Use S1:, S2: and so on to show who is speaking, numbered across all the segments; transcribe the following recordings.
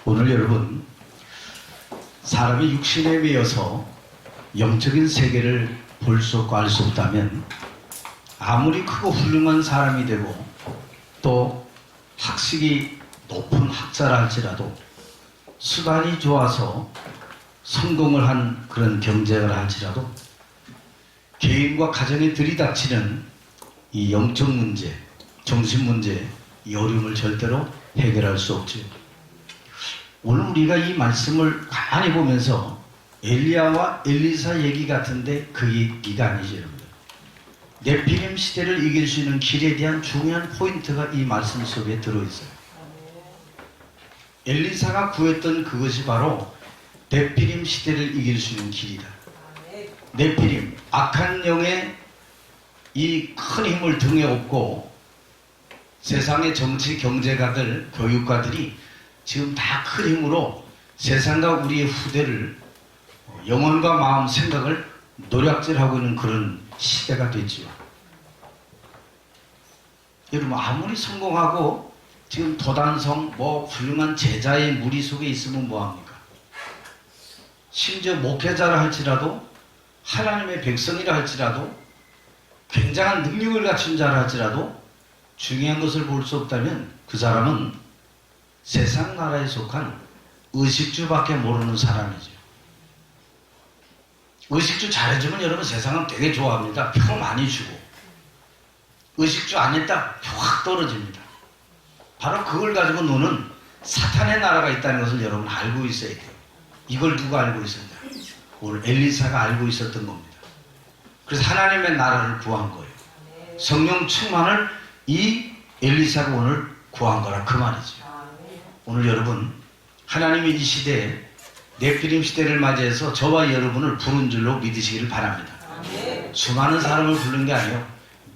S1: 오늘 여러분, 사람이 육신에 매여서 영적인 세계를 볼 수 없고 알 수 없다면 아무리 크고 훌륭한 사람이 되고 또 학식이 높은 학자라 할지라도 수단이 좋아서 성공을 한 그런 경제를 할지라도 개인과 가정에 들이닥치는 이 영적 문제, 정신 문제, 이 어려움을 절대로 해결할 수 없죠. 오늘 우리가 이 말씀을 가만히 보면서 엘리야와 엘리사 얘기 같은데 그 얘기가 아니죠, 여러분. 네피림 시대를 이길 수 있는 길에 대한 중요한 포인트가 이 말씀 속에 들어있어요. 엘리사가 구했던 그것이 바로 네피림 시대를 이길 수 있는 길이다. 네피림, 악한 영의 이 큰 힘을 등에 업고 세상의 정치 경제가들, 교육가들이 지금 다 큰 힘으로 세상과 우리의 후대를 영혼과 마음, 생각을 노략질하고 있는 그런 시대가 됐지요. 여러분, 아무리 성공하고 지금 도단성, 훌륭한 제자의 무리 속에 있으면 뭐합니까? 심지어 목회자라 할지라도 하나님의 백성이라 할지라도 굉장한 능력을 갖춘 자라 할지라도 중요한 것을 볼 수 없다면 그 사람은 세상 나라에 속한 의식주밖에 모르는 사람이죠. 의식주 잘해주면 여러분 세상은 되게 좋아합니다. 표 많이 주고. 의식주 안 했다? 표 확 떨어집니다. 바로 그걸 가지고 노는 사탄의 나라가 있다는 것을 여러분 알고 있어야 돼요. 이걸 누가 알고 있었냐? 오늘 엘리사가 알고 있었던 겁니다. 그래서 하나님의 나라를 구한 거예요. 성령 충만을 이 엘리사가 오늘 구한 거라 그 말이죠. 오늘 여러분, 하나님이 이 시대에 네피림 시대를 맞이해서 저와 여러분을 부른 줄로 믿으시기를 바랍니다. 수많은 사람을 부른 게 아니에요.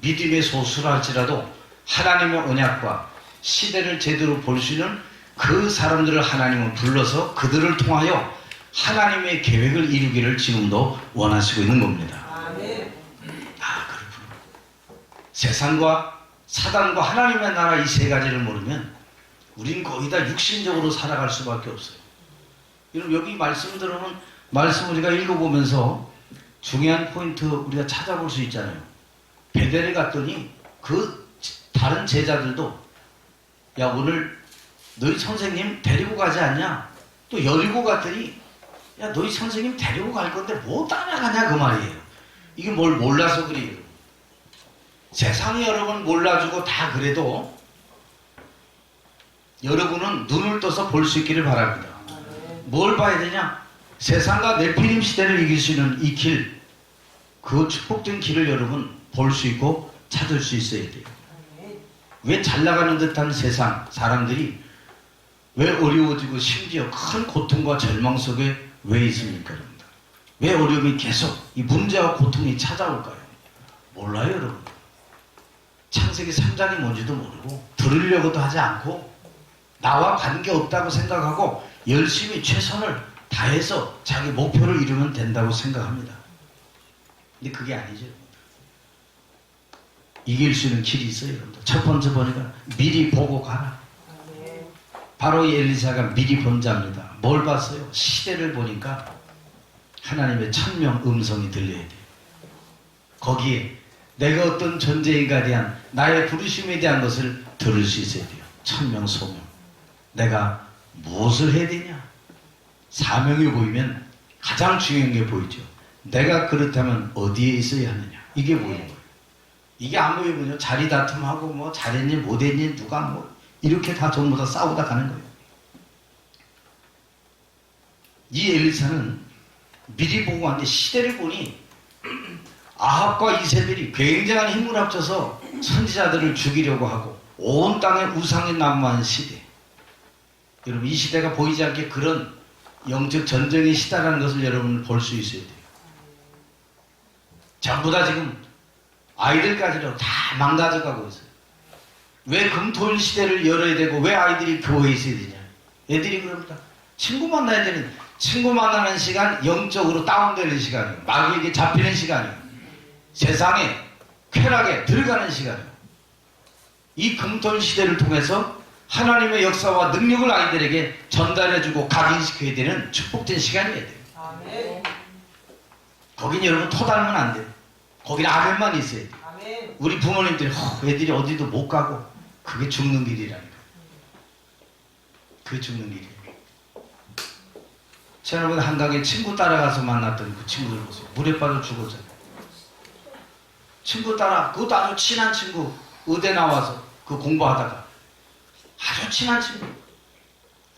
S1: 믿음의 소수라 할지라도 하나님의 언약과 시대를 제대로 볼 수 있는 그 사람들을 하나님은 불러서 그들을 통하여 하나님의 계획을 이루기를 지금도 원하시고 있는 겁니다. 그렇구나. 세상과 사단과 하나님의 나라 이 세 가지를 모르면 우린 거의 다 육신적으로 살아갈 수밖에 없어요. 여러분, 여기 말씀 들으면 말씀 우리가 읽어보면서 중요한 포인트 우리가 찾아볼 수 있잖아요. 베델에 갔더니 그 다른 제자들도 야, 오늘 너희 선생님 데리고 가지 않냐? 또 여리고 갔더니 야, 너희 선생님 데리고 갈 건데 뭐 따라가냐 그 말이에요. 이게 뭘 몰라서 그래요. 세상이 여러분 몰라주고 다 그래도 여러분은 눈을 떠서 볼 수 있기를 바랍니다. 뭘 봐야 되냐? 세상과 네피림 시대를 이길 수 있는 이 길, 그 축복된 길을 여러분 볼 수 있고 찾을 수 있어야 돼요. 왜 잘 나가는 듯한 세상 사람들이 왜 어려워지고 심지어 큰 고통과 절망 속에 왜 있습니까, 여러분들? 왜 어려움이 계속 이 문제와 고통이 찾아올까요? 몰라요, 여러분. 창세기 3장이 뭔지도 모르고 들으려고도 하지 않고 나와 관계없다고 생각하고 열심히 최선을 다해서 자기 목표를 이루면 된다고 생각합니다. 근데 그게 아니죠. 이길 수 있는 길이 있어요, 여러분들. 첫 번째 보니까 미리 보고 가라. 바로 이 엘리사가 미리 본 자입니다. 뭘 봤어요? 시대를 보니까 하나님의 천명 음성이 들려야 돼요. 거기에 내가 어떤 존재인가에 대한 나의 부르심에 대한 것을 들을 수 있어야 돼요. 천명 소명. 내가 무엇을 해야 되냐? 사명이 보이면 가장 중요한 게 보이죠. 내가 그렇다면 어디에 있어야 하느냐? 이게 보이는 거예요. 이게 안 보이면요, 자리 다툼하고 잘했니 못했니 누가 이렇게 다 전부 다 싸우다 가는 거예요. 이 엘리사는 미리 보고 왔는데 시대를 보니 아합과 이세벨이 굉장한 힘을 합쳐서 선지자들을 죽이려고 하고 온 땅에 우상이 난무한 시대. 여러분, 이 시대가 보이지 않게 그런 영적 전쟁의 시대라는 것을 여러분 볼 수 있어야 돼요. 전부 다 지금 아이들까지도 다 망가져가고 있어요. 왜 금토일 시대를 열어야 되고 왜 아이들이 교회에 있어야 되냐? 애들이 그럽니다. 친구 만나야 되는, 친구 만나는 시간 영적으로 다운되는 시간이에요. 마귀에게 잡히는 시간이에요. 세상에 쾌락에 들어가는 시간이에요. 이 금토일 시대를 통해서 하나님의 역사와 능력을 아이들에게 전달해주고 각인시켜야 되는 축복된 시간이어야 돼요.
S2: 아멘.
S1: 거긴 여러분 토 달면 안 돼요. 거긴 아멘만 있어야 돼요.
S2: 아멘.
S1: 우리 부모님들이 애들이 어디도 못 가고 그게 죽는 길이라니까. 그게 죽는 길이에요. 지난번에 한강에 친구 따라가서 만났던 그 친구들 보세요. 물에 빠져 죽었잖아요. 친구 따라, 그것도 아주 친한 친구, 의대 나와서 그 공부하다가 아주 친한 친구.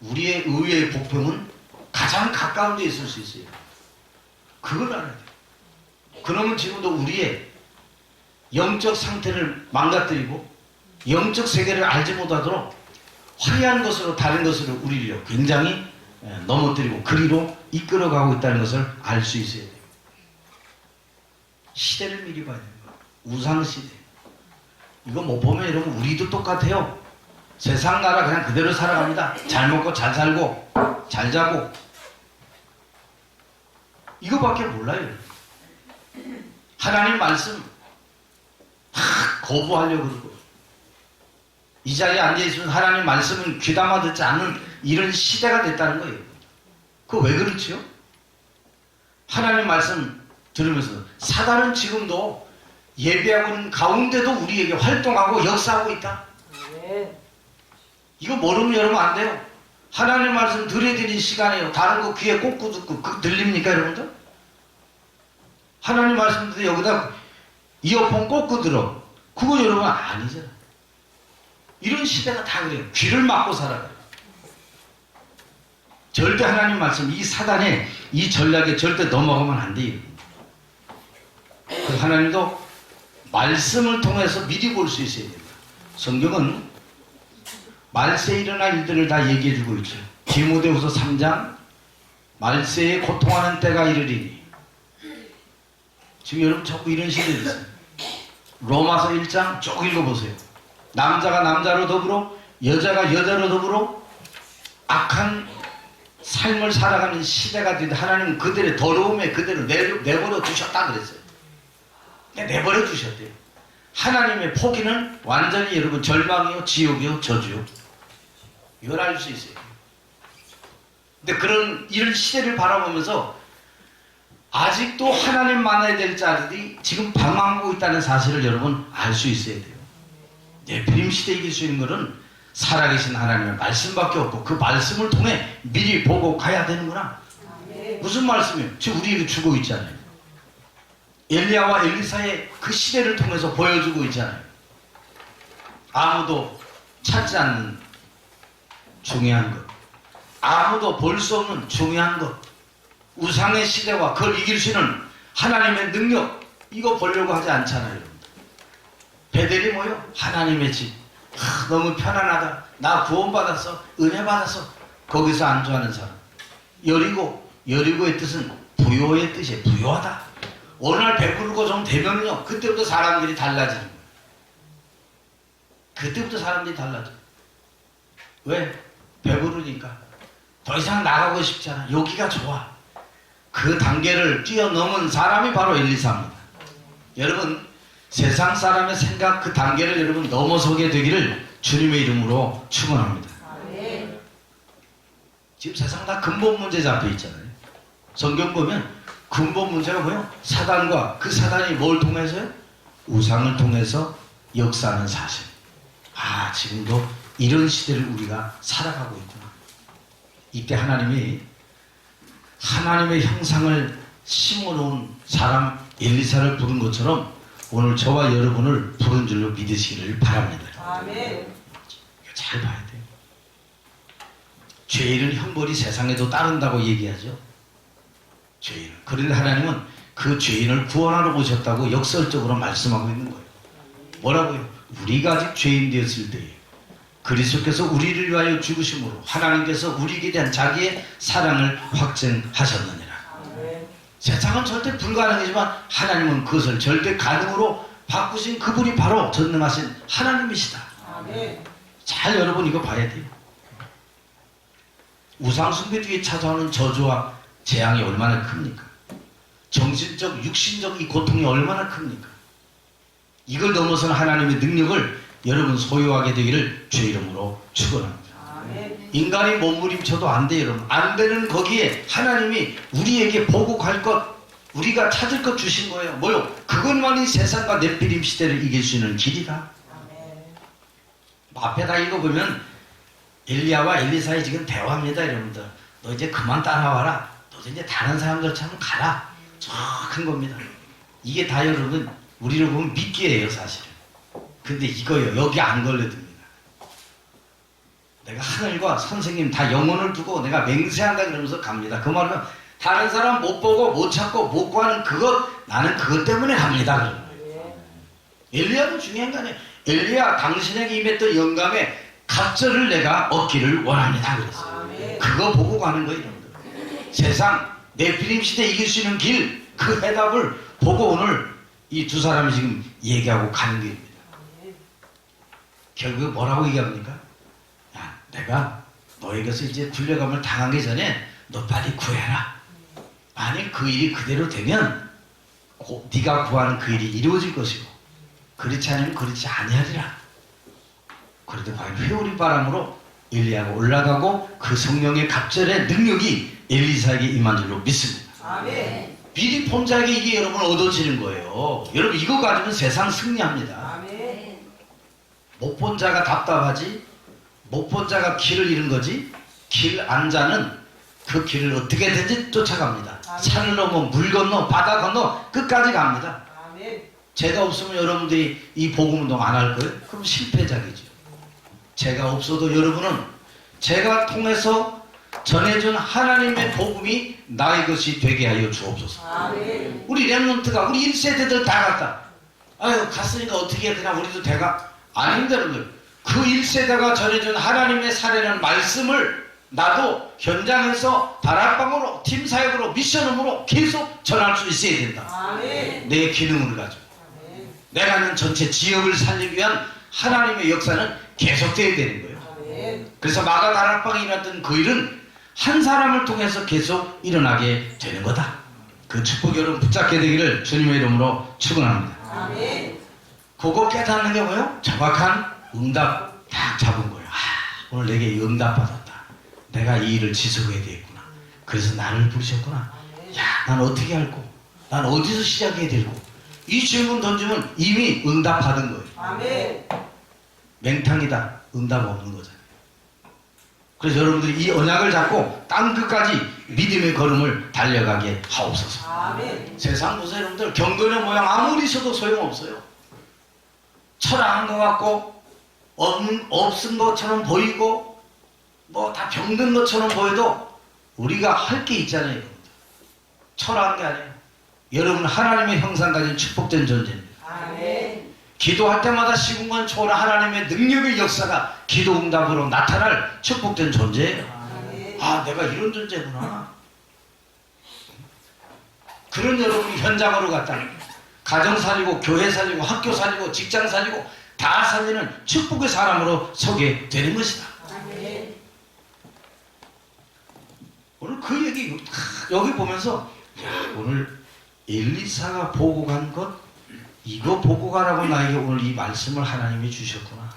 S1: 우리의 의외의 복병은 가장 가까운 데 있을 수 있어요. 그걸 알아야 돼요. 그러면 지금도 우리의 영적 상태를 망가뜨리고 영적 세계를 알지 못하도록 화려한 것으로 다른 것으로 우리를 굉장히 넘어뜨리고 그리로 이끌어가고 있다는 것을 알 수 있어야 돼요. 시대를 미리 봐야 돼요. 우상시대. 이거 못 보면 여러분 우리도 똑같아요. 세상 나라 그냥 그대로 살아갑니다. 잘 먹고 잘 살고 잘 자고 이거밖에 몰라요. 하나님 말씀 거부하려고 그러고 이 자리에 앉아있으면 하나님 말씀은 귀담아 듣지 않는 이런 시대가 됐다는 거예요. 그거 왜 그렇지요? 하나님 말씀 들으면서 사단은 지금도 예배하고 있는 가운데도 우리에게 활동하고 역사하고 있다.
S2: 아멘.
S1: 이거 모르면 여러분 안 돼요. 하나님 말씀 들어야 되는 시간이에요. 다른 거 귀에 꽂고 듣고 그거 들립니까 여러분들? 하나님 말씀 듣는데 여기다 이어폰 꽂고 들어. 그거 여러분 아니잖아. 이런 시대가 다 그래요. 귀를 막고 살아가요. 절대 하나님 말씀, 이 사단의 이 전략에 절대 넘어가면 안 돼요. 그 하나님도 말씀을 통해서 미리 볼 수 있어야 됩니다. 성경은 말세에 일어날 일들을 다 얘기해주고 있죠. 디모데후서 3장 말세에 고통하는 때가 이르리니 지금 여러분 자꾸 이런 시대에 있어요. 로마서 1장 쭉 읽어보세요. 남자가 남자로 더불어 여자가 여자로 더불어 악한 삶을 살아가는 시대가 되는데 하나님은 그들의 더러움에 그대로 내버려 두셨다 그랬어요. 내버려 두셨대요. 하나님의 포기는 완전히 여러분 절망이요 지옥이요 저주요. 이걸 알 수 있어요. 근데 이런 시대를 바라보면서 아직도 하나님 만나야 될 자들이 지금 방황하고 있다는 사실을 여러분 알 수 있어야 돼요. 네피림 시대에 이길 수 있는 것은 살아계신 하나님의 말씀밖에 없고 그 말씀을 통해 미리 보고 가야 되는구나. 무슨 말씀이에요? 지금 우리에게 주고 있잖아요. 엘리야와 엘리사의 그 시대를 통해서 보여주고 있잖아요. 아무도 찾지 않는 중요한 것, 아무도 볼 수 없는 중요한 것, 우상의 시대와 그걸 이길 수 있는 하나님의 능력, 이거 보려고 하지 않잖아요. 베델이 뭐요? 하나님의 집. 너무 편안하다. 나 구원받았어. 은혜 받았어. 거기서 안주하는 사람. 여리고의 뜻은 부요의 뜻이에요. 부요하다. 어느 날 배부르고 좀 되면요, 그때부터 사람들이 달라지는 거예요. 그때부터 사람들이 달라져요. 왜? 배부르니까. 더 이상 나가고 싶지 않아. 여기가 좋아. 그 단계를 뛰어넘은 사람이 바로 엘리사입니다. 여러분, 세상 사람의 생각 그 단계를 여러분 넘어서게 되기를 주님의 이름으로 축원합니다.
S2: 아멘.
S1: 지금 세상 다 근본 문제 잡혀 있잖아요. 성경 보면 근본 문제가 뭐예요? 사단과 그 사단이 뭘 통해서요? 우상을 통해서 역사하는 사실. 아, 지금도 이런 시대를 우리가 살아가고 있구나. 이때 하나님이 하나님의 형상을 심어놓은 사람 엘리사를 부른 것처럼 오늘 저와 여러분을 부른 줄로 믿으시기를 바랍니다.
S2: 아멘.
S1: 잘 봐야 돼요. 죄인은 형벌이 세상에도 따른다고 얘기하죠. 죄인은. 그런데 하나님은 그 죄인을 구원하러 오셨다고 역설적으로 말씀하고 있는 거예요. 뭐라고요? 우리가 아직 죄인 되었을 때에 그리스도께서 우리를 위하여 죽으심으로 하나님께서 우리에게 대한 자기의 사랑을 확증하셨느니라.
S2: 아멘.
S1: 세상은 절대 불가능이지만 하나님은 그것을 절대 가능으로 바꾸신 그분이 바로 전능하신 하나님이시다.
S2: 아멘.
S1: 잘 여러분 이거 봐야 돼요. 우상숭배 뒤에 찾아오는 저주와 재앙이 얼마나 큽니까? 정신적, 육신적 이 고통이 얼마나 큽니까? 이걸 넘어서는 하나님의 능력을 여러분 소유하게 되기를 주 이름으로 축원합니다.
S2: 아멘.
S1: 인간이 몸부림쳐도 안 돼요, 여러분. 안 되는 거기에 하나님이 우리에게 보고갈 것, 우리가 찾을 것 주신 거예요. 뭐요? 그것만이 세상과 넷비림 시대를 이길 수 있는 길이다.
S2: 아멘.
S1: 앞에다 읽어보면 엘리야와 엘리사의 지금 대화입니다, 여러분들. 너 이제 그만 따라와라. 너 이제 다른 사람들처럼 가라. 큰 겁니다. 이게 다 여러분 우리를 보면 미끼예요, 사실은. 근데 이거요, 여기 안 걸려듭니다. 내가 하늘과 선생님 다 영혼을 두고 내가 맹세한다 그러면서 갑니다. 그 말은 다른 사람 못 보고 못 찾고 못 구하는 그것, 나는 그것 때문에 갑니다. 그러는 엘리야도 중요한 거 아니에요. 엘리야, 당신에게 임했던 영감의 갑절을 내가 얻기를 원합니다. 그랬어요.
S2: 아멘.
S1: 그거 보고 가는 거예요. 세상 네피림 시대 이길 수 있는 길, 그 해답을 보고 오늘 이 두 사람이 지금 얘기하고 가는 길입니다.
S2: 아멘.
S1: 결국 뭐라고 얘기합니까? 야, 내가 너에게서 이제 굴려감을 당하기 전에 너 빨리 구해라. 만일 그 일이 그대로 되면 네가 구하는 그 일이 이루어질 것이고, 그렇지 않으면 그렇지 아니하리라. 그래도 과연 회오리 바람으로 엘리야가 올라가고 그 성령의 갑절의 능력이 엘리사에게 임한 줄로 믿습니다.
S2: 아멘.
S1: 미리 본 자에게 이게 여러분 얻어지는 거예요. 여러분 이거 가지면 세상 승리합니다.
S2: 아멘.
S1: 못 본 자가 답답하지, 못 본 자가 길을 잃은 거지, 길 안 자는 그 길을 어떻게든지 쫓아갑니다.
S2: 아멘.
S1: 산을 넘어 물 건너 바다 건너 끝까지 갑니다.
S2: 아멘.
S1: 제가 없으면 여러분들이 이 복음운동 안 할 거예요? 그럼 실패작이죠. 제가 없어도 여러분은 제가 통해서 전해준 하나님의 복음이 나의 것이 되게 하여 주옵소서.
S2: 아멘.
S1: 우리 렘넌트가 우리 1세대들 다 갔다. 아유 갔으니까 어떻게 해, 그냥 우리도 대가. 아닙니다 여러분들. 그 1세대가 전해준 하나님의 사례는 말씀을 나도 현장에서 다락방으로 팀사역으로 미션음으로 계속 전할 수 있어야 된다.
S2: 아멘.
S1: 내 기능을 가지고
S2: 아멘.
S1: 내가 있는 전체 지역을 살리기 위한 하나님의 역사는 계속돼야 되는 거예요.
S2: 아멘.
S1: 그래서 마가 다락방에 일어났던 그 일은 한 사람을 통해서 계속 일어나게 되는 거다. 그 축복 여러분 붙잡게 되기를 주님의 이름으로 축원합니다.
S2: 아멘.
S1: 그거 깨닫는 게 뭐예요? 정확한 응답 딱 잡은 거예요. 오늘 내게 응답 받았다. 내가 이 일을 지속해야 되겠구나. 그래서 나를 부르셨구나. 야, 난 어떻게 할고? 난 어디서 시작해야 되고? 이 질문 던지면 이미 응답 받은 거예요.
S2: 아멘.
S1: 맹탕이다. 응답 없는 거잖아요. 그래서 여러분들이 이 언약을 잡고 땅 끝까지 믿음의 걸음을 달려가게 하옵소서.
S2: 아멘.
S1: 세상 보세요 여러분들. 경건의 모양 아무리 있어도 소용없어요. 철학한 것 같고 없은 것처럼 보이고 뭐 다 병든 것처럼 보여도 우리가 할 게 있잖아요. 여러분들. 철학한 게 아니에요. 여러분 하나님의 형상 가진 축복된 존재입니다.
S2: 아멘.
S1: 기도할 때마다 시공간 초월한 하나님의 능력의 역사가 기도 응답으로 나타날 축복된 존재예요.
S2: 아멘.
S1: 아, 내가 이런 존재구나. 그런 여러분이 현장으로 갔다 가정 살리고 교회 살리고 학교 살리고 직장 살리고 다 살리는 축복의 사람으로 서게 되는 것이다.
S2: 아멘.
S1: 오늘 그 얘기 여기 보면서 야, 오늘 엘리사가 보고 간 것 이거 보고 가라고 나에게 오늘 이 말씀을 하나님이 주셨구나.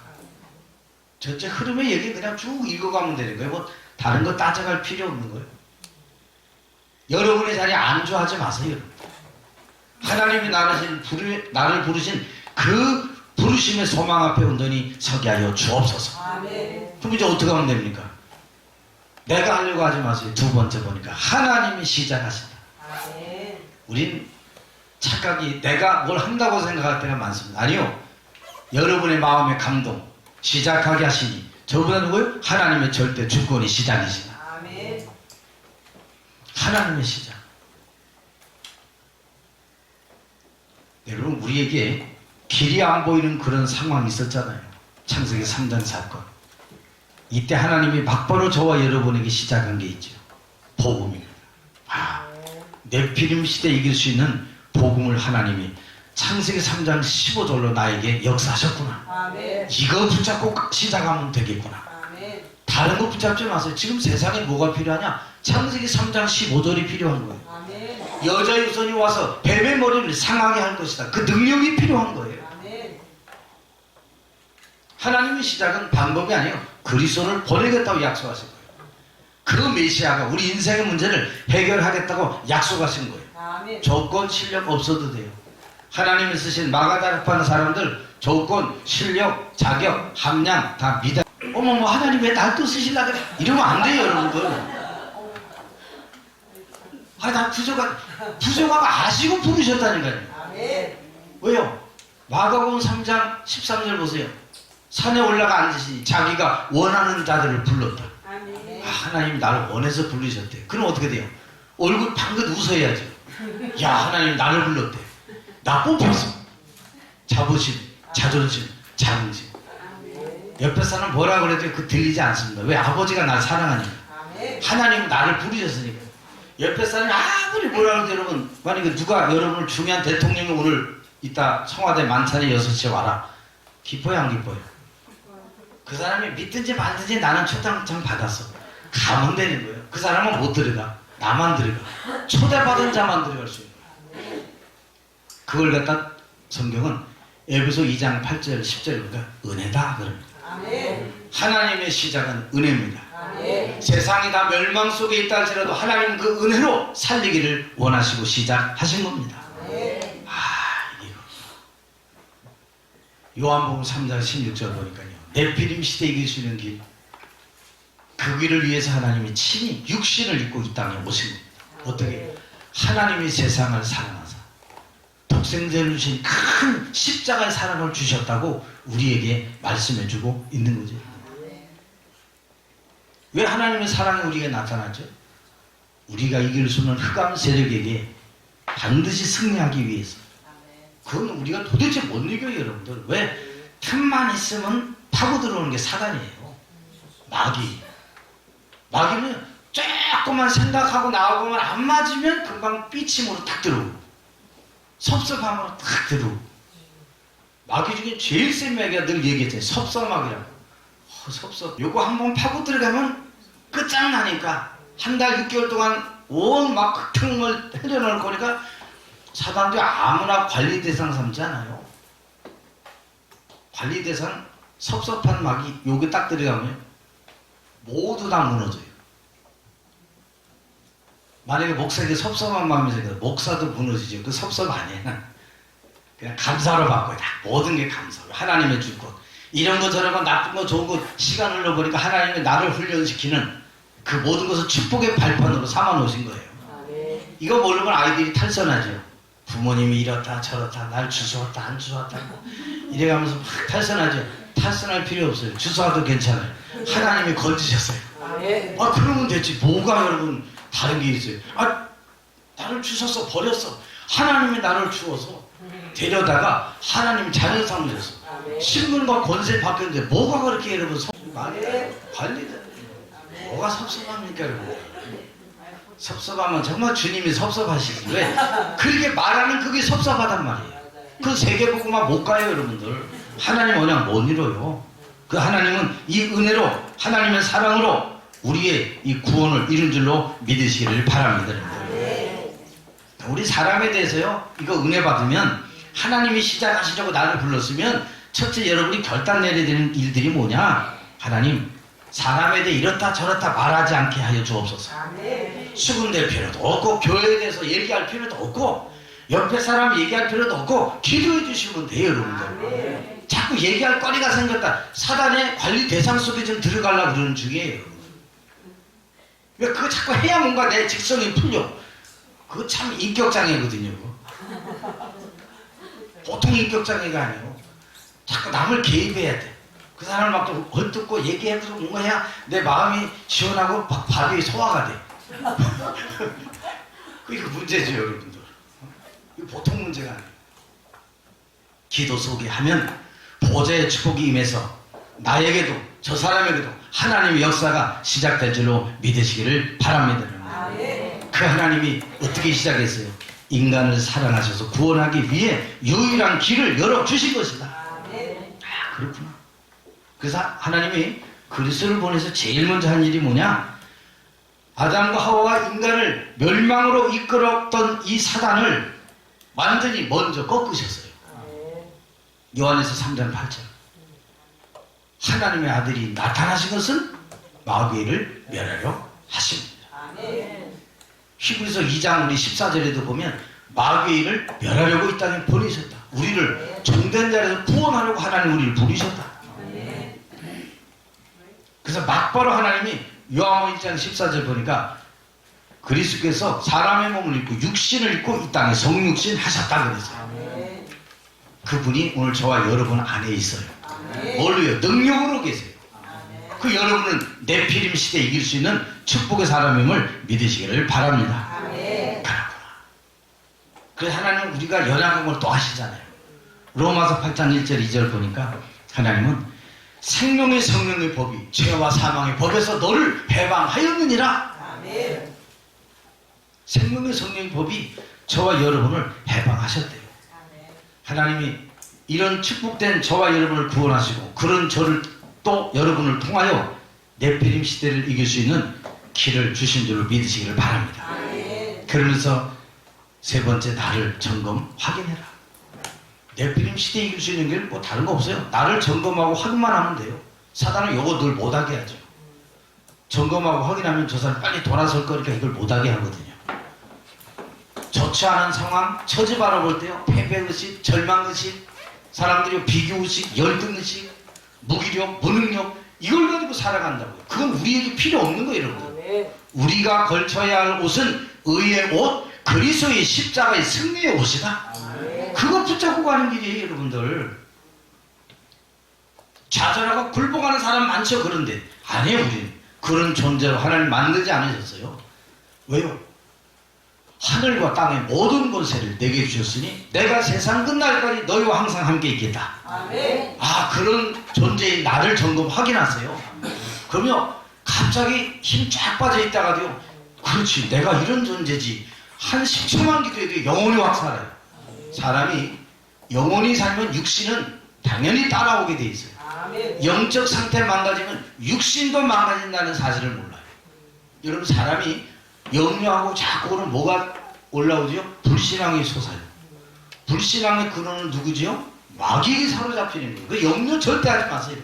S1: 전체 흐름의 얘기 그냥 쭉 읽어가면 되는 거예요. 뭐 다른 거 따져갈 필요 없는 거예요. 여러분의 자리에 안주하지 마세요. 하나님이 나를 부르신 그 부르심의 소망 앞에 온전히 서게 하여 주옵소서.
S2: 아멘.
S1: 그럼 이제 어떻게 하면 됩니까? 내가 하려고 하지 마세요. 두 번째 보니까 하나님이 시작하신다.
S2: 아멘.
S1: 우린 착각이 내가 뭘 한다고 생각할 때가 많습니다. 아니요. 여러분의 마음의 감동 시작하게 하시니 저보다 누구요? 하나님의 절대 주권이 시작이시다.
S2: 아멘.
S1: 하나님의 시작. 여러분 우리에게 길이 안 보이는 그런 상황이 있었잖아요. 창세기 3장 사건. 이때 하나님이 막바로 저와 여러분에게 시작한 게 있죠. 복음입니다. 네피림 시대 이길 수 있는 복음을 하나님이 창세기 3장 15절로 나에게 역사하셨구나.
S2: 아멘.
S1: 이거 붙잡고 시작하면 되겠구나.
S2: 아멘.
S1: 다른 거 붙잡지 마세요. 지금 세상에 뭐가 필요하냐? 창세기 3장 15절이 필요한 거예요.
S2: 아멘.
S1: 여자 유선이 와서 뱀의 머리를 상하게 할 것이다. 그 능력이 필요한 거예요.
S2: 아멘.
S1: 하나님의 시작은 방법이 아니에요. 그리스도를 보내겠다고 약속하신 거예요. 그 메시아가 우리 인생의 문제를 해결하겠다고 약속하신 거예요.
S2: 아멘.
S1: 조건, 실력 없어도 돼요. 하나님이 쓰신 마가다락파는 사람들 조건, 실력, 자격, 함량 다 믿어. 어머 뭐 하나님 왜 날 또 쓰시려고 그래? 이러면 안 돼요 여러분들. 나 부족하고 아시고 부르셨다니까요.
S2: 아멘.
S1: 왜요? 마가복음 3장 13절 보세요. 산에 올라가 앉으시니 자기가 원하는 자들을 불렀다.
S2: 아멘.
S1: 하나님 나를 원해서 부르셨대. 그럼 어떻게 돼요? 얼굴 방긋 웃어야죠. 야 하나님 나를 불렀대. 나 뽑혔어. 자부심, 자존심, 자긍심. 옆에 사람 뭐라 그래도 그 들리지 않습니다. 왜? 아버지가 날 사랑하니까.
S2: 아멘.
S1: 하나님은 나를 부르셨으니까. 옆에 사람이 아무리 뭐라 그래도 여러분, 만약에 누가 여러분을 중요한 대통령이 오늘 이따 청와대 만찬에 6시에 와라. 기뻐요 안 기뻐요? 그 사람이 믿든지 말든지 나는 초당장 받았어. 가면 되는 거예요. 그 사람은 못 들어가. 나만 들어가. 초대받은 자만 들어갈 수 있는 거예요. 그걸 갖다 성경은 에베소 2장 8절 10절 보니까 은혜다 그럽니다.
S2: 아멘.
S1: 하나님의 시작은 은혜입니다.
S2: 아멘.
S1: 세상이 다 멸망 속에 있다 할지라도 하나님은 그 은혜로 살리기를 원하시고 시작하신 겁니다.
S2: 아멘.
S1: 이거 요한복음 3장 16절 보니까요. 네피림 시대에 이길 수 있는 길, 그 길을 위해서 하나님이 친히 육신을 입고 이 땅에 오신 겁니다. 어떻게? 하나님이 세상을 사랑하사 독생자를 주신 큰 십자가의 사랑을 주셨다고 우리에게 말씀해주고 있는 거죠. 왜 하나님의 사랑이 우리에게 나타났죠? 우리가 이길 수 있는 흑암 세력에게 반드시 승리하기 위해서. 그건 우리가 도대체 못 이겨요 여러분들. 왜? 틈만 있으면 파고 들어오는 게 사단이에요. 마귀는 조금만 생각하고 나오고만 안 맞으면 금방 삐침으로 탁 들어오고 섭섭함으로 탁 들어오고. 마귀 중에 제일 센 마귀가 늘 얘기했잖아요. 섭섭마귀라고. 섭섭. 요거 한번 파고 들어가면 끝장나니까 한 달 6개월 동안 온 막 흙탕물 흘려놓을 거니까 사단도 아무나 관리 대상 삼지 않아요. 관리 대상 섭섭한 마귀 요게 딱 들어가면 모두 다 무너져요. 만약에 목사에게 섭섭한 마음이 생겨서 목사도 무너지죠. 그 섭섭 아니에요. 그냥 감사로 바꿔요. 모든 게 감사로. 하나님의 줄 것. 이런 거 저런 거 나쁜 거 좋은 거 시간 흘러보니까 하나님이 나를 훈련시키는 그 모든 것을 축복의 발판으로 삼아 놓으신 거예요.
S2: 아멘.
S1: 이거 모르면 아이들이 탈선하죠. 부모님이 이렇다 저렇다 날 주워왔다 안 주워왔다 이래가면서 막 탈선하죠. 탈선할 필요 없어요. 주워와도 괜찮아요. 하나님이 건지셨어요.
S2: 아멘.
S1: 그러면 됐지. 뭐가 여러분 다른 게 있어요. 나를 주셔서 버렸어. 하나님이 나를 주어서 데려다가 하나님이 자녀 삼으셨어.
S2: 아멘.
S1: 신분과 권세 바뀌었는데 뭐가 그렇게 여러분 관리다. 뭐가 섭섭합니까 여러분? 섭섭하면 정말 주님이 섭섭하시지. 왜? 그렇게 말하는 그게 섭섭하단 말이에요. 그 세계복음만 못 가요 여러분들. 하나님 언약 못 이뤄요. 그 하나님은 이 은혜로 하나님의 사랑으로 우리의 이 구원을 이룬 줄로 믿으시기를 바랍니다. 여러분들. 우리 사람에 대해서요 이거 은혜 받으면 하나님이 시작하시려고 나를 불렀으면 첫째 여러분이 결단 내려야 되는 일들이 뭐냐? 하나님 사람에 대해 이렇다 저렇다 말하지 않게 하여 주옵소서.
S2: 아멘.
S1: 수군될 필요도 없고 교회에 대해서 얘기할 필요도 없고 옆에 사람 얘기할 필요도 없고 기도해 주시면 돼요 여러분들.
S2: 아멘.
S1: 자꾸 얘기할 거리가 생겼다. 사단의 관리 대상 속에 좀 들어가려고 그러는 중이에요. 왜 그거 자꾸 해야 뭔가 내 직성이 풀려. 그거 참 인격장애거든요. 보통 인격장애가 아니에요. 자꾸 남을 개입해야 돼. 그 사람을 막 헐뜯고 얘기해서 뭔가 해야 내 마음이 시원하고 막 밥이 소화가 돼. 그게 문제죠 여러분들. 이거 보통 문제가 아니에요. 기도 속에 하면 보좌의 축복이 임해서 나에게도 저 사람에게도 하나님의 역사가 시작될 줄로 믿으시기를 바랍니다.
S2: 아멘.
S1: 그 하나님이 어떻게 시작했어요? 인간을 사랑하셔서 구원하기 위해 유일한 길을 열어주신 것이다.
S2: 아멘.
S1: 그렇구나. 그래서 하나님이 그리스도를 보내서 제일 먼저 한 일이 뭐냐? 아담과 하와가 인간을 멸망으로 이끌었던 이 사단을 완전히 먼저 꺾으셨어요.
S2: 아멘.
S1: 요한에서 3장 8절. 하나님의 아들이 나타나신 것은 마귀를 멸하려 하십니다.
S2: 아멘.
S1: 히브리서 2장 우리 14절에도 보면 마귀의 일을 멸하려고 이 땅에 보내셨다. 우리를 종된 자리에서 구원하려고 하나님 우리를 부르셨다. 그래서 막바로 하나님이 요한복음 1장 14절 보니까 그리스도께서 사람의 몸을 입고 육신을 입고 이 땅에 성육신 하셨다 그랬어요. 그분이 오늘 저와 여러분 안에 있어요. 뭘로요? 능력으로 계세요. 그 여러분은 네피림 시대에 이길 수 있는 축복의 사람임을 믿으시기를 바랍니다. 그렇구나. 그래서 하나님은 우리가 연약한 걸 또 하시잖아요. 로마서 8장 1절 2절 보니까 하나님은 생명의 성령의 법이 죄와 사망의 법에서 너를 해방하였느니라. 생명의 성령의 법이 저와 여러분을 해방하셨대요. 하나님이 이런 축복된 저와 여러분을 구원하시고 그런 저를 또 여러분을 통하여 네피림 시대를 이길 수 있는 길을 주신 줄을 믿으시기를 바랍니다. 그러면서 세 번째, 나를 점검 확인해라. 네피림 시대에 이길 수 있는 길은 뭐 다른 거 없어요. 나를 점검하고 확인만 하면 돼요. 사단은 이거 늘 못하게 하죠. 점검하고 확인하면 저 사람 빨리 돌아설 거니까 이걸 못하게 하거든요. 좋지 않은 상황, 처지 바라볼 때요, 패배의식, 절망의식, 사람들이 비교의식, 열등의식, 무기력, 무능력, 이걸 가지고 살아간다고요. 그건 우리에게 필요 없는 거예요, 여러분. 우리가 걸쳐야 할 옷은 의의 옷, 그리스도의 십자가의 승리의 옷이다. 그거 붙잡고 가는 길이에요, 여러분들. 좌절하고 굴복하는 사람 많죠, 그런데. 아니에요, 우리는. 그런 존재로 하나님 만들지 않으셨어요. 왜요? 하늘과 땅의 모든 권세를 내게 주셨으니 내가 세상 끝날까지 너희와 항상 함께 있겠다. 아, 그런 존재인 나를 점검 확인하세요. 그러면 갑자기 힘 쫙 빠져 있다가도요, 그렇지, 내가 이런 존재지. 한 10초만 기도해도 영혼이 확 살아요. 사람이 영혼이 살면 육신은 당연히 따라오게 돼 있어요. 영적 상태 망가지면 육신도 망가진다는 사실을 몰라요. 여러분, 사람이 염려하고 자꾸 그러면 뭐가 올라오죠? 불신앙이 솟아요. 불신앙의 근원은 누구지요? 마귀에게 사로잡히는 거예요. 그 염려 절대 하지 마세요.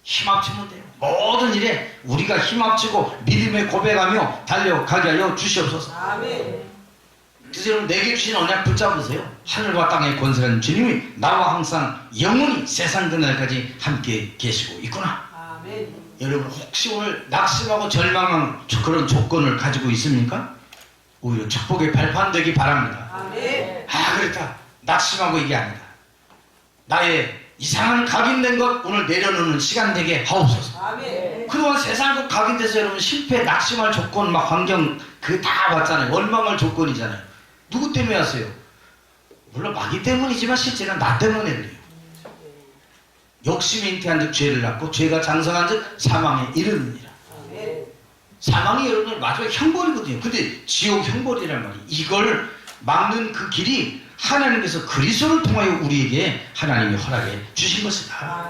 S1: 힘 합치면 돼요. 모든 일에 우리가 힘 합치고 믿음의 고백하며 달려가게 하여 주시옵소서. 그래서 여러분, 내게 주신 언약 붙잡으세요. 하늘과 땅의 권세라는 주님이 나와 항상 영원히 세상 그날까지 함께 계시고 있구나. 여러분, 혹시 오늘 낙심하고 절망한 그런 조건을 가지고 있습니까? 오히려 축복의 발판되기 바랍니다. 아, 그렇다. 낙심하고 이게 아니다. 나의 이상한 각인된 것 오늘 내려놓는 시간 되게 하옵소서. 그동안 세상에 각인돼서 여러분 실패, 낙심할 조건, 막 환경 그게 다 왔잖아요. 원망할 조건이잖아요. 누구 때문에 왔어요? 물론 마귀 때문이지만 실제는 나 때문에 그래요. 욕심이 잉태한 즉 죄를 낳고 죄가 장성한 즉 사망에 이르느니라. 사망이 여러분 마지막에 형벌이거든요. 근데 지옥 형벌이란 말이에요. 이걸 막는 그 길이 하나님께서 그리스도를 통하여 우리에게 하나님이 허락해 주신 것이다.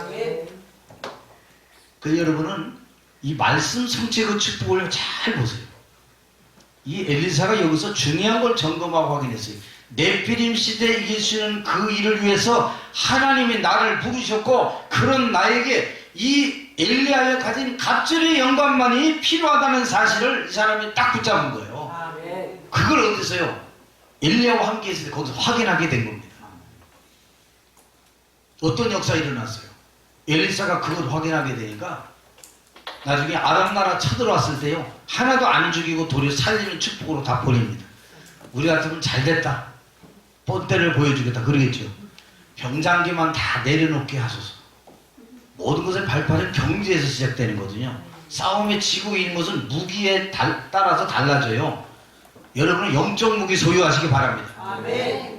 S1: 그 여러분은 이 말씀 성취의 그 축복을 잘 보세요. 이 엘리사가 여기서 중요한 걸 점검하고 확인했어요. 네피림 시대에 이길 수 있는 그 일을 위해서 하나님이 나를 부르셨고 그런 나에게 이 엘리야가 가진 갑절의 영감만이 필요하다는 사실을 이 사람이 딱 붙잡은 거예요. 그걸 어디서요? 엘리야와 함께 있을 때 거기서 확인하게 된 겁니다. 어떤 역사가 일어났어요? 엘리사가 그걸 확인하게 되니까 나중에 아람 나라 쳐들어왔을 때요, 하나도 안 죽이고 도리어 살리는 축복으로 다 보냅니다. 우리 같으면 잘됐다, 본때를 보여주겠다 그러겠죠. 병장기만 다 내려놓게 하소서. 모든 것의 발판은 경제에서 시작되는 거거든요. 싸움에 지고 있는 것은 무기에 따라서 달라져요. 여러분은 영적 무기 소유하시기 바랍니다.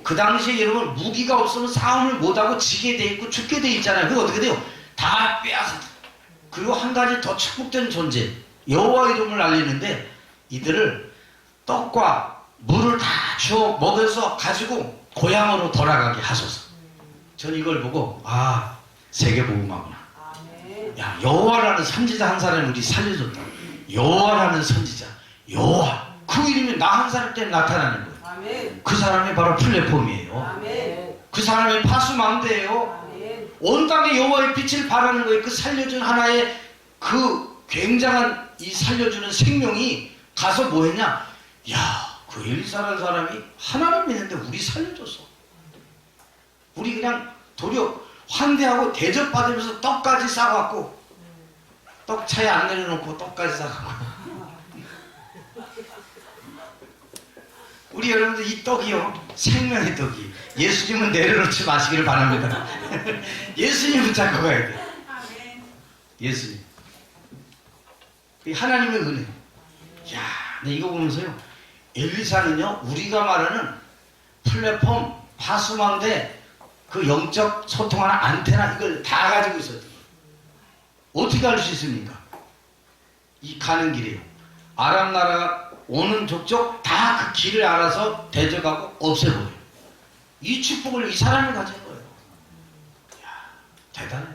S1: 그 당시에 여러분 무기가 없으면 싸움을 못하고 지게 돼 있고 죽게 돼 있잖아요. 그거 어떻게 돼요? 다 빼앗아. 그리고 한 가지 더 축복된 존재, 여호와 이름을 알리는데 이들을 떡과 물을 다 주어 먹여서 가지고 고향으로 돌아가게 하소서. 저는 이걸 보고 아, 세계복음하구나. 야, 여호와라는 선지자 한 사람을 우리 살려줬다. 여호와라는 선지자, 여호와, 그 이름이 나 한 사람 때문에 나타나는 거예요. 그 사람이 바로 플랫폼이에요. 그 사람이 파수망대예요. 온 땅에 여호와의 빛을 발하는 거예요. 그 살려준 하나의 그 굉장한 이 살려주는 생명이 가서 뭐 했냐? 야, 그 엘리사라는 사람이 하나님 믿는데 우리 살려줬어. 우리 그냥 도리어 환대하고 대접받으면서 떡까지 싸갖고 떡 차에 안 내려놓고 떡까지 싸갖고 우리 여러분들 이 떡이요 생명의 떡이 예수님은 내려놓지 마시기를 바랍니다. 예수님 붙잡고 가야 돼. 예수님. 이 하나님의 은혜. 야, 나 이거 보면서요 엘리사는요 우리가 말하는 플랫폼 파수망대 그 영적 소통하는 안테나 이걸 다 가지고 있었던 거예요. 어떻게 할 수 있습니까? 이 가는 길이에요. 아람 나라가 오는 족족 다 그 길을 알아서 대적하고 없애버려요. 이 축복을 이 사람이 가진 거예요. 이야, 대단해.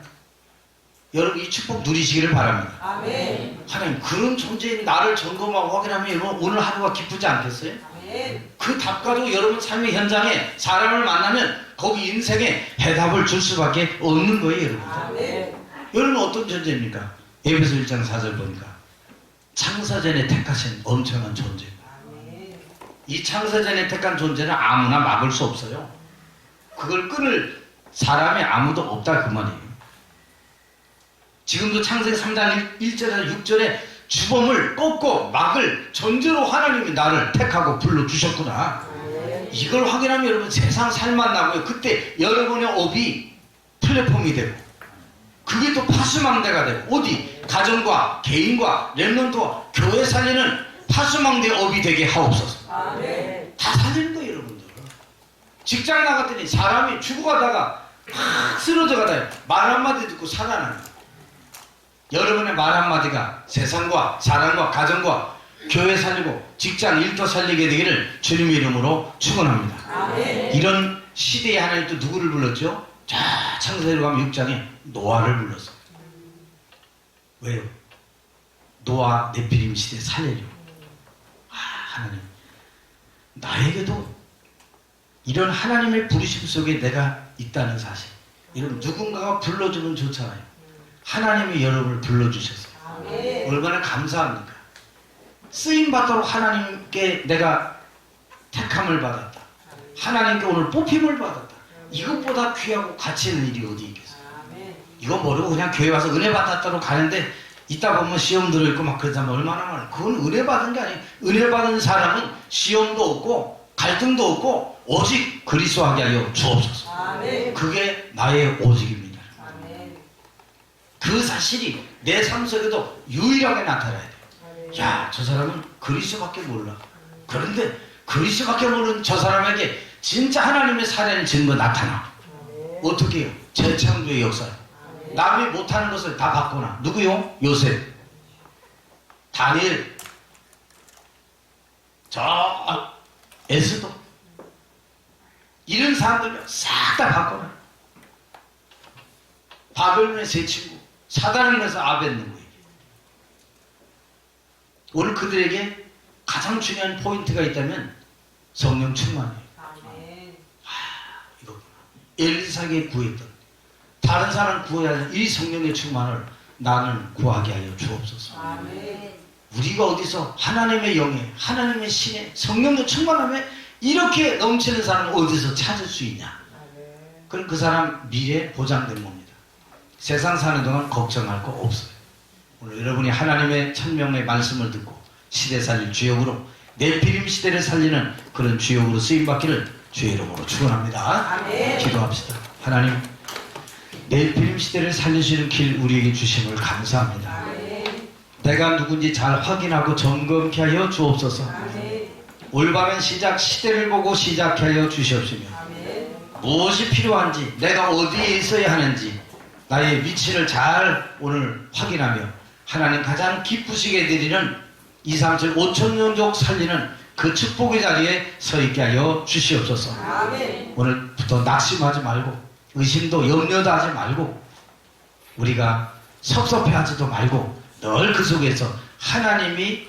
S1: 여러분 이 축복 누리시기를 바랍니다.
S2: 아멘.
S1: 하나님 그런 존재인 나를 점검하고 확인하면 여러분 오늘 하루가 기쁘지 않겠어요?
S2: 아멘.
S1: 그 답 가지고 여러분 삶의 현장에 사람을 만나면 거기 인생에 해답을 줄 수밖에 없는 거예요. 여러분.
S2: 아멘.
S1: 여러분 어떤 존재입니까? 에베소 1장 4절 보니까 창사전에 택하신 엄청난 존재.
S2: 아멘.
S1: 이 창사전에 택한 존재는 아무나 막을 수 없어요. 그걸 끊을 사람이 아무도 없다 그 말이에요. 지금도 창세기 3장 1절에서 6절에 주범을 꺾고 막을 존재로 하나님이 나를 택하고 불러주셨구나. 이걸 확인하면 여러분 세상 살만 나고요. 그때 여러분의 업이 플랫폼이 되고 그게 또 파수망대가 되고 어디 가정과 개인과 렘넌트와 교회 살리는 파수망대 업이 되게 하옵소서.
S2: 아멘.
S1: 다 살리는 거예요 여러분들. 직장 나갔더니 사람이 죽어가다가 막 쓰러져 가다가 말 한마디 듣고 살아나는 거예요. 여러분의 말 한마디가 세상과 사람과 가정과 교회 살리고 직장 일터 살리게 되기를 주님의 이름으로 축원합니다.
S2: 아멘.
S1: 이런 시대에 하나님 또 누구를 불렀죠? 자, 창세기로 가면 6장에 노아를 불렀어요. 왜요? 노아 네피림 시대 살리려고. 하나님 나에게도 이런 하나님의 부르심 속에 내가 있다는 사실, 이런 누군가가 불러주면 좋잖아요. 하나님이 여러분을 불러주셨어요.
S2: 아멘.
S1: 얼마나 감사합니까? 쓰임받도록 하나님께 내가 택함을 받았다. 하나님께 오늘 뽑힘을 받았다. 이것보다 귀하고 가치 있는 일이 어디 있겠어요?
S2: 아멘.
S1: 이거 모르고 그냥 교회 와서 은혜 받았다고 가는데 있다 보면 시험 들어있고 막 그러자면 얼마나 많아요. 그건 은혜 받은 게 아니에요. 은혜 받은 사람은 시험도 없고 갈등도 없고 오직 그리스도하게 하여 주옵소서.
S2: 아멘.
S1: 그게 나의 오직입니다.
S2: 아멘.
S1: 그 사실이 내 삶 속에도 유일하게 나타나야 돼요. 야, 저 사람은 그리스도밖에 몰라. 그런데 그리스도밖에 모르는 저 사람에게 진짜 하나님의 살아있는 증거 나타나. 어떻게 해요? 재창조의 역사요. 남이 못하는 것을 다 바꾸나. 누구요? 요셉, 다니엘, 에스더, 이런 사람들을 싹 다 바꾸나. 바벨론의 세 친구, 사단을 내서 아벤느고에게. 오늘 그들에게 가장 중요한 포인트가 있다면 성령 충만이에요.
S2: 아멘.
S1: 이거구나. 엘리사에게 구했던 다른 사람 구해야 하는 이 성령의 충만을 나는 구하게 하여 주옵소서.
S2: 아멘.
S1: 우리가 어디서 하나님의 영에 하나님의 신에 성령의 충만함에 이렇게 넘치는 사람을 어디서 찾을 수 있냐? 그럼 그 사람 미래 보장된 겁니다. 세상 사는 동안 걱정할 거 없어요. 오늘 여러분이 하나님의 천명의 말씀을 듣고 시대 살릴 주역으로 네피림 시대를 살리는 그런 주역으로 쓰임받기를 주의 이름으로 축원합니다.
S2: 아멘.
S1: 기도합시다. 하나님, 네피림 시대를 살리시는 길 우리에게 주심을 감사합니다.
S2: 아멘.
S1: 내가 누군지 잘 확인하고 점검케 하여 주옵소서.
S2: 아멘.
S1: 올바른 시작 시대를 보고 시작케 하여 주시옵시며
S2: 아멘.
S1: 무엇이 필요한지 내가 어디에 있어야 하는지 나의 위치를 잘 오늘 확인하며 하나님 가장 기쁘시게 드리는 2, 3, 7, 5천 년족 살리는 그 축복의 자리에 서 있게 하여 주시옵소서.
S2: 아멘.
S1: 오늘부터 낙심하지 말고 의심도 염려도 하지 말고 우리가 섭섭해하지도 말고 늘 그 속에서 하나님이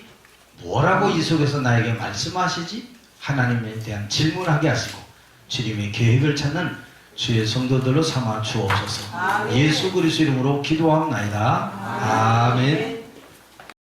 S1: 뭐라고 이 속에서 나에게 말씀하시지? 하나님에 대한 질문하게 하시고 주님의 계획을 찾는 주의 성도들로 삼아 주옵소서.
S2: 아멘.
S1: 예수 그리스도 이름으로 기도합나이다. 아멘.